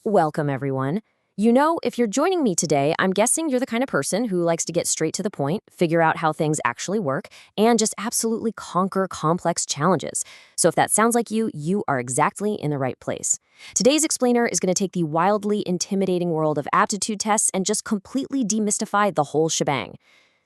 Welcome, everyone. If you're joining me today, I'm guessing you're the kind of person who likes to get straight to the point, figure out how things actually work, and just absolutely conquer complex challenges. So if that sounds like you, you are exactly in the right place. Today's explainer is going to take the wildly intimidating world of aptitude tests and just completely demystify the whole shebang.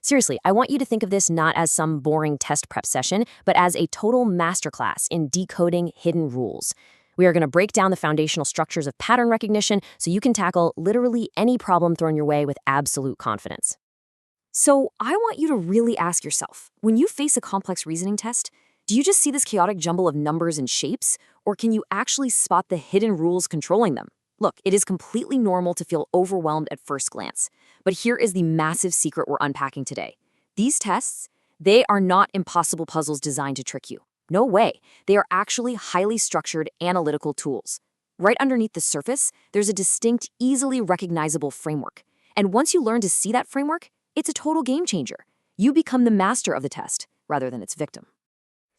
Seriously, I want you to think of this not as some boring test prep session, but as a total masterclass in decoding hidden rules. We are going to break down the foundational structures of pattern recognition so you can tackle literally any problem thrown your way with absolute confidence. So I want you to really ask yourself, when you face a complex reasoning test, do you just see this chaotic jumble of numbers and shapes, or can you actually spot the hidden rules controlling them? Look, it is completely normal to feel overwhelmed at first glance, but here is the massive secret we're unpacking today. These tests, they are not impossible puzzles designed to trick you. No way. They are actually highly structured analytical tools. Right underneath the surface, there's a distinct, easily recognizable framework. And once you learn to see that framework, it's a total game changer. You become the master of the test, rather than its victim.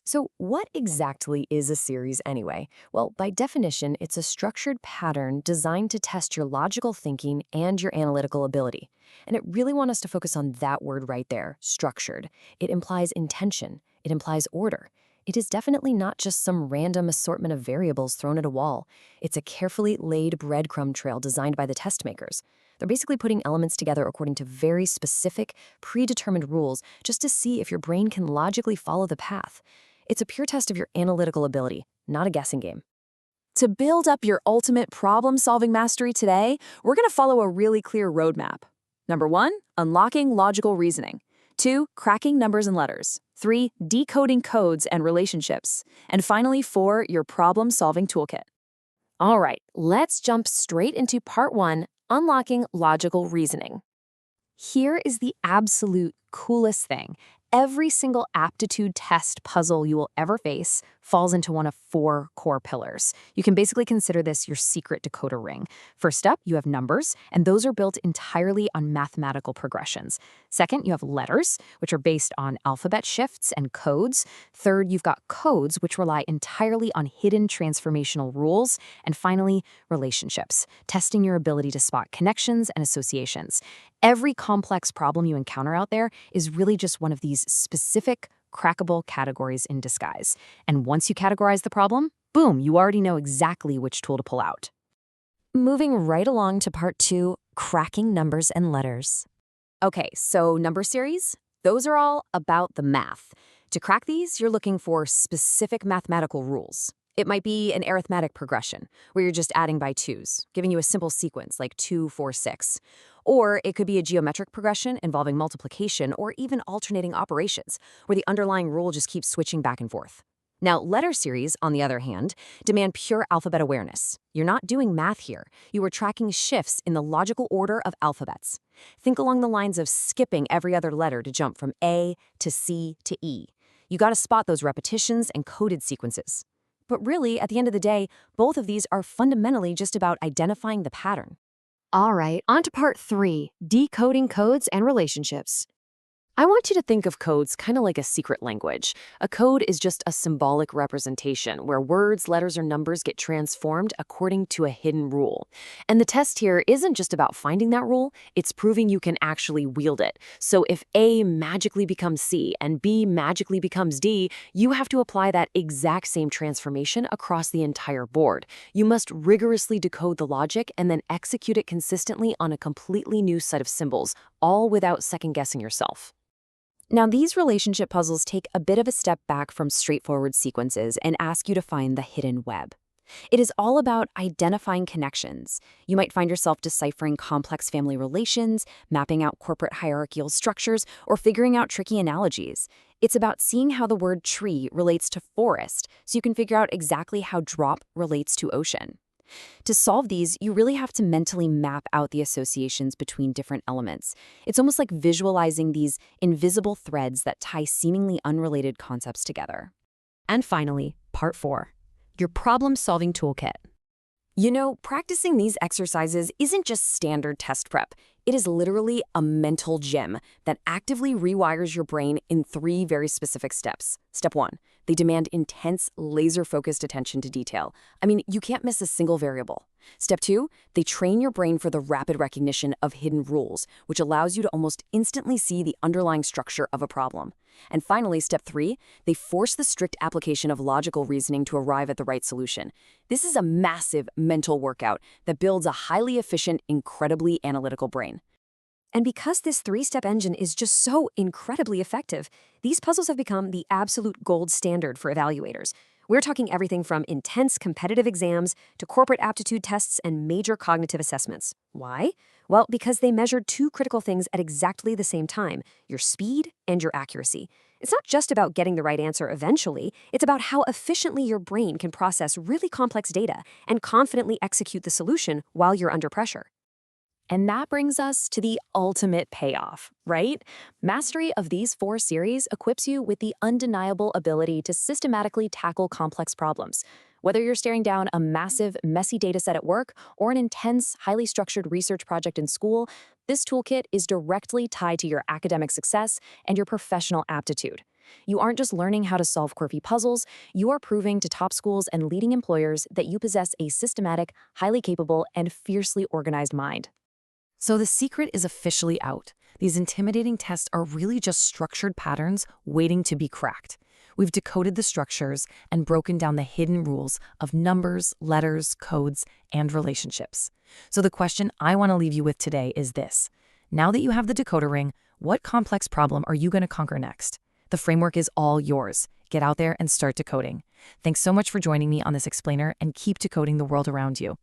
So what exactly is a series anyway? Well, by definition, it's a structured pattern designed to test your logical thinking and your analytical ability. And it really wants us to focus on that word right there, structured. It implies intention. It implies order. It is definitely not just some random assortment of variables thrown at a wall. It's a carefully laid breadcrumb trail designed by the test makers. They're basically putting elements together according to very specific, predetermined rules just to see if your brain can logically follow the path. It's a pure test of your analytical ability, not a guessing game. To build up your ultimate problem-solving mastery today, we're going to follow a really clear roadmap. Number 1, unlocking logical reasoning. 2, cracking numbers and letters. 3, decoding codes and relationships. And finally, 4, your problem-solving toolkit. All right, let's jump straight into part 1, unlocking logical reasoning. Here is the absolute coolest thing. Every single aptitude test puzzle you will ever face falls into one of 4 core pillars. You can basically consider this your secret decoder ring. First up, you have numbers, and those are built entirely on mathematical progressions. Second, you have letters, which are based on alphabet shifts and codes. Third, you've got codes, which rely entirely on hidden transformational rules. And finally, relationships, testing your ability to spot connections and associations. Every complex problem you encounter out there is really just one of these specific, crackable categories in disguise. And once you categorize the problem, boom, you already know exactly which tool to pull out. Moving right along to part 2, cracking numbers and letters. Okay, so number series, those are all about the math. To crack these, you're looking for specific mathematical rules. It might be an arithmetic progression, where you're just adding by 2s, giving you a simple sequence like 2, 4, 6. Or it could be a geometric progression involving multiplication or even alternating operations, where the underlying rule just keeps switching back and forth. Now, letter series, on the other hand, demand pure alphabet awareness. You're not doing math here. You are tracking shifts in the logical order of alphabets. Think along the lines of skipping every other letter to jump from A to C to E. You got to spot those repetitions and coded sequences. But really, at the end of the day, both of these are fundamentally just about identifying the pattern. All right, on to part 3, decoding codes and relationships. I want you to think of codes kind of like a secret language. A code is just a symbolic representation where words, letters, or numbers get transformed according to a hidden rule. And the test here isn't just about finding that rule, it's proving you can actually wield it. So if A magically becomes C and B magically becomes D, you have to apply that exact same transformation across the entire board. You must rigorously decode the logic and then execute it consistently on a completely new set of symbols, all without second-guessing yourself. Now, these relationship puzzles take a bit of a step back from straightforward sequences and ask you to find the hidden web. It is all about identifying connections. You might find yourself deciphering complex family relations, mapping out corporate hierarchical structures, or figuring out tricky analogies. It's about seeing how the word tree relates to forest, so you can figure out exactly how drop relates to ocean. To solve these, you really have to mentally map out the associations between different elements. It's almost like visualizing these invisible threads that tie seemingly unrelated concepts together. And finally, part 4, your problem-solving toolkit. Practicing these exercises isn't just standard test prep. It is literally a mental gym that actively rewires your brain in 3 very specific steps. Step 1, they demand intense, laser-focused attention to detail. You can't miss a single variable. Step 2, they train your brain for the rapid recognition of hidden rules, which allows you to almost instantly see the underlying structure of a problem. And finally, step 3, they force the strict application of logical reasoning to arrive at the right solution. This is a massive mental workout that builds a highly efficient, incredibly analytical brain. And because this three-step engine is just so incredibly effective, these puzzles have become the absolute gold standard for evaluators. We're talking everything from intense competitive exams to corporate aptitude tests and major cognitive assessments. Why? Well, because they measure two critical things at exactly the same time: your speed and your accuracy. It's not just about getting the right answer eventually, it's about how efficiently your brain can process really complex data and confidently execute the solution while you're under pressure. And that brings us to the ultimate payoff, right? Mastery of these 4 series equips you with the undeniable ability to systematically tackle complex problems. Whether you're staring down a massive, messy dataset at work or an intense, highly structured research project in school, this toolkit is directly tied to your academic success and your professional aptitude. You aren't just learning how to solve quirky puzzles, you are proving to top schools and leading employers that you possess a systematic, highly capable, and fiercely organized mind. So the secret is officially out. These intimidating tests are really just structured patterns waiting to be cracked. We've decoded the structures and broken down the hidden rules of numbers, letters, codes, and relationships. So the question I want to leave you with today is this. Now that you have the decoder ring, what complex problem are you going to conquer next? The framework is all yours. Get out there and start decoding. Thanks so much for joining me on this explainer, and keep decoding the world around you.